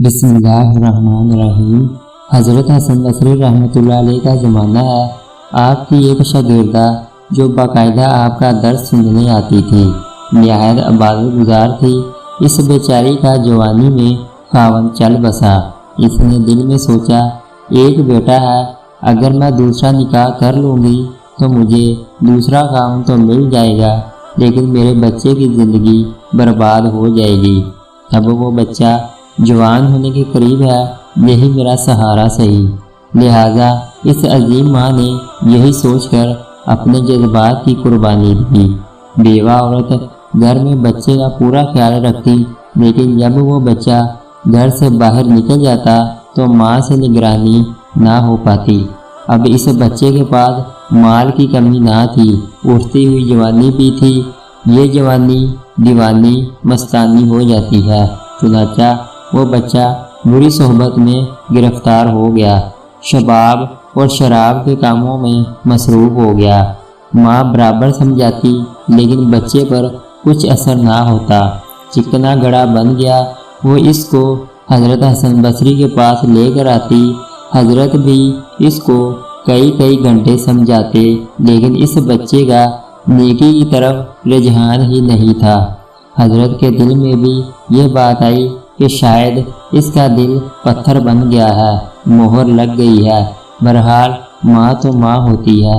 बिस्मिल्लाहिर्रहमानिर्रहीम। हज़रत हसन बसरी रहमतुल्लाह अलैह का ज़माना है। आपकी एक शागिर्दा जो बाकायदा आपका दर्स सुनने आती थी, निहायत इबादतगुज़ार थी। इस बेचारी का जवानी में खावन चल बसा। इसने दिल में सोचा, एक बेटा है, अगर मैं दूसरा निकाह कर लूँगी तो मुझे दूसरा खावन तो मिल जाएगा, लेकिन मेरे बच्चे की ज़िंदगी बर्बाद हो जाएगी। अब वो बच्चा जवान होने के करीब है, यही मेरा सहारा सही। लिहाजा इस अजीम माँ ने यही सोचकर अपने जज्बात की कुर्बानी दी। बेवा औरत घर में बच्चे का पूरा ख्याल रखती, लेकिन जब वो बच्चा घर से बाहर निकल जाता तो माँ से निगरानी ना हो पाती। अब इस बच्चे के पास माल की कमी ना थी, उठती हुई जवानी भी थी। ये जवानी दीवानी मस्तानी हो जाती है। चुनाचा वो बच्चा बुरी सोहबत में गिरफ्तार हो गया, शबाब और शराब के कामों में मसरूफ़ हो गया। माँ बराबर समझाती, लेकिन बच्चे पर कुछ असर ना होता। चिकना गड़ा बन गया। वो इसको हज़रत हसन बसरी के पास लेकर आती। हज़रत भी इसको कई घंटे समझाते, लेकिन इस बच्चे का नेकी की तरफ रुझान ही नहीं था। हज़रत के दिल में भी ये बात आई कि शायद इसका दिल पत्थर बन गया है, मोहर लग गई है। बहरहाल माँ तो माँ होती है।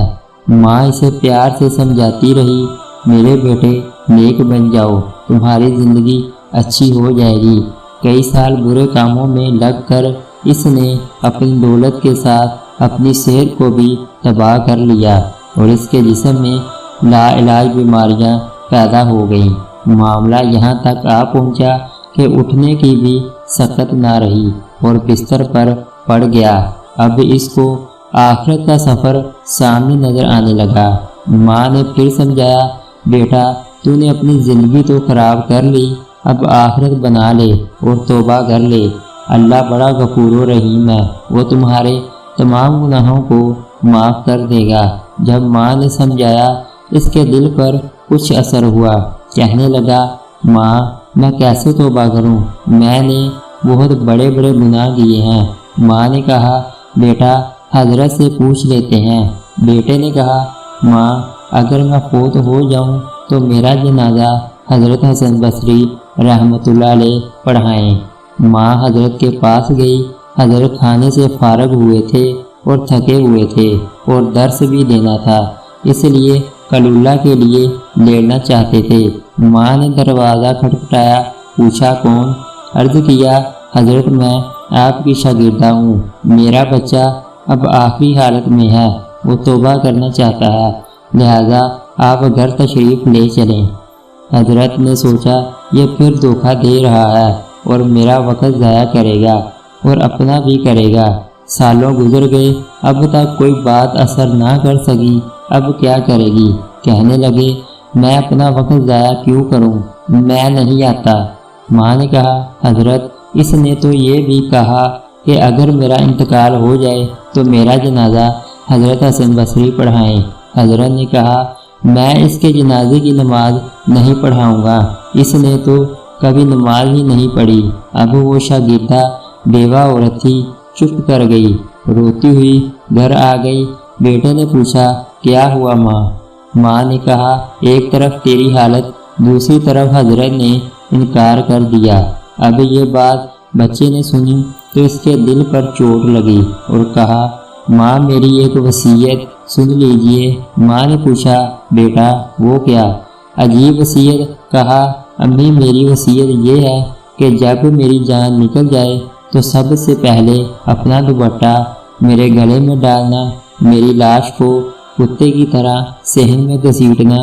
माँ इसे प्यार से समझाती रही, मेरे बेटे नेक बन जाओ, तुम्हारी ज़िंदगी अच्छी हो जाएगी। कई साल बुरे कामों में लगकर इसने अपनी दौलत के साथ अपनी सेहत को भी तबाह कर लिया और इसके जिस्म में लाइलाज बीमारियां पैदा हो गईं। मामला यहाँ तक आ पहुँचा कि उठने की भी सकत ना रही और बिस्तर पर पड़ गया। अब इसको आखिरत का सफ़र सामने नज़र आने लगा। माँ ने फिर समझाया, बेटा तूने अपनी ज़िंदगी तो ख़राब कर ली, अब आखिरत बना ले और तौबा कर ले। अल्लाह बड़ा गफूर रहीम है, वो तुम्हारे तमाम गुनाहों को माफ़ कर देगा। जब माँ ने समझाया, इसके दिल पर कुछ असर हुआ। कहने लगा, माँ मैं कैसे तौबा करूं? मैंने बहुत बड़े गुनाह किए हैं। माँ ने कहा, बेटा हज़रत से पूछ लेते हैं। बेटे ने कहा, माँ अगर मैं फौत हो जाऊं तो मेरा जनाजा हज़रत हसन बसरी रहमतुल्लाह अलैह पढ़ाएं। माँ हज़रत के पास गई। हज़रत खाने से फारग हुए थे और थके हुए थे और दर्स भी देना था, इसलिए कलुल्ला के लिए लेटना चाहते थे। माँ ने दरवाज़ा खटखटाया, पूछा कौन? अर्ज़ किया, हज़रत मैं आपकी शागिर्दा हूँ, मेरा बच्चा अब आखिरी हालत में है, वो तौबा करना चाहता है, लिहाजा आप घर तशरीफ़ ले चलें। हज़रत ने सोचा, ये फिर धोखा दे रहा है और मेरा वक़्त ज़ाया करेगा और अपना भी करेगा। सालों गुजर गए, अब तक कोई बात असर ना कर सकी, अब क्या करेगी? कहने लगे, मैं अपना वक़्त ज़ाया क्यों करूं? मैं नहीं आता। माँ ने कहा, हज़रत इसने तो ये भी कहा कि अगर मेरा इंतकाल हो जाए तो मेरा जनाजा हज़रत हसन बसरी पढ़ाएं। हज़रत ने कहा, मैं इसके जनाजे की नमाज नहीं पढ़ाऊँगा, इसने तो कभी नमाज ही नहीं पढ़ी। अब वो शागिर्दा बेवा औरत थी, चुप कर गई, रोती हुई घर आ गई। बेटे ने पूछा, क्या हुआ माँ? माँ ने कहा, एक तरफ तेरी हालत, दूसरी तरफ हज़रत ने इनकार कर दिया। अब ये बात बच्चे ने सुनी तो इसके दिल पर चोट लगी और कहा, माँ मेरी एक वसीयत सुन लीजिए। माँ ने पूछा, बेटा वो क्या? अजीब वसीयत? कहा, अम्मी मेरी वसीयत ये है कि जब मेरी जान निकल जाए तो सबसे पहले अपना दुपट्टा मेरे गले में डालना, मेरी लाश को कुत्ते की तरह सहन में घसीटना,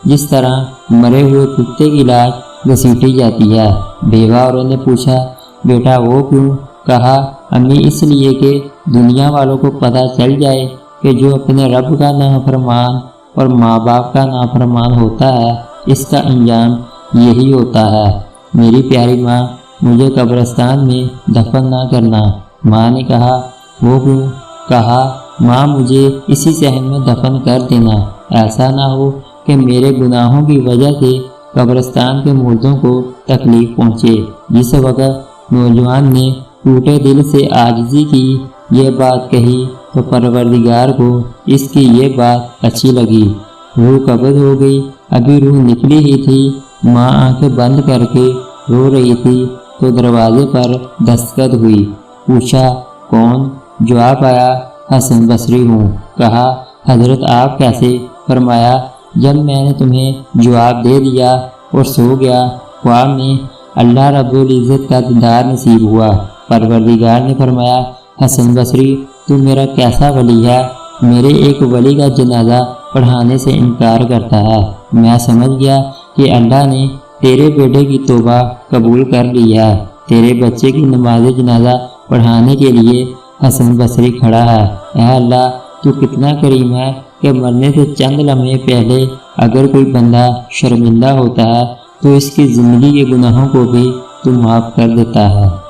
जिस तरह मरे हुए कुत्ते की लाश घसीटी जाती है। बेवा औरत ने पूछा, बेटा वो क्यों? कहा, अम्मी इसलिए कि दुनिया वालों को पता चल जाए कि जो अपने रब का नाफरमान और माँ बाप का नाफरमान होता है, इसका अंजाम यही होता है। मेरी प्यारी माँ, मुझे कब्रिस्तान में दफन ना करना। माँ ने कहा, वो क्यों? कहा, माँ मुझे इसी सहन में दफन कर देना, ऐसा ना हो कि मेरे गुनाहों की वजह से कब्रिस्तान के मुर्दों को तकलीफ़ पहुँचे। जिस वक्त नौजवान ने ٹوٹے دل سے عاجزی کی یہ بات کہی تو پروردگار کو اس کی یہ بات اچھی لگی۔ روح قبض ہو گئی۔ ابھی روح نکلی ہی تھی، ماں آنکھیں بند کر کے رو رہی تھی تو دروازے پر دستک ہوئی۔ پوچھا کون؟ جواب آیا حسن بصری ہوں۔ کہا حضرت آپ کیسے؟ فرمایا جب میں نے تمہیں جواب دے دیا اور سو گیا، خواب میں اللہ رب العزت کا دیدار نصیب ہوا۔ پروردگار نے فرمایا حسن بصری تو میرا کیسا ولی ہے؟ میرے ایک ولی کا جنازہ پڑھانے سے انکار کرتا ہے۔ میں سمجھ گیا کہ اللہ نے تیرے بیٹے کی توبہ قبول کر لی ہے۔ تیرے بچے کی نماز جنازہ پڑھانے کے لیے حسن بصری کھڑا ہے۔ اے اللہ تو کتنا کریم ہے کہ مرنے سے چند لمحے پہلے اگر کوئی بندہ شرمندہ ہوتا ہے تو اس کی زندگی کے گناہوں کو بھی تو معاف کر دیتا ہے۔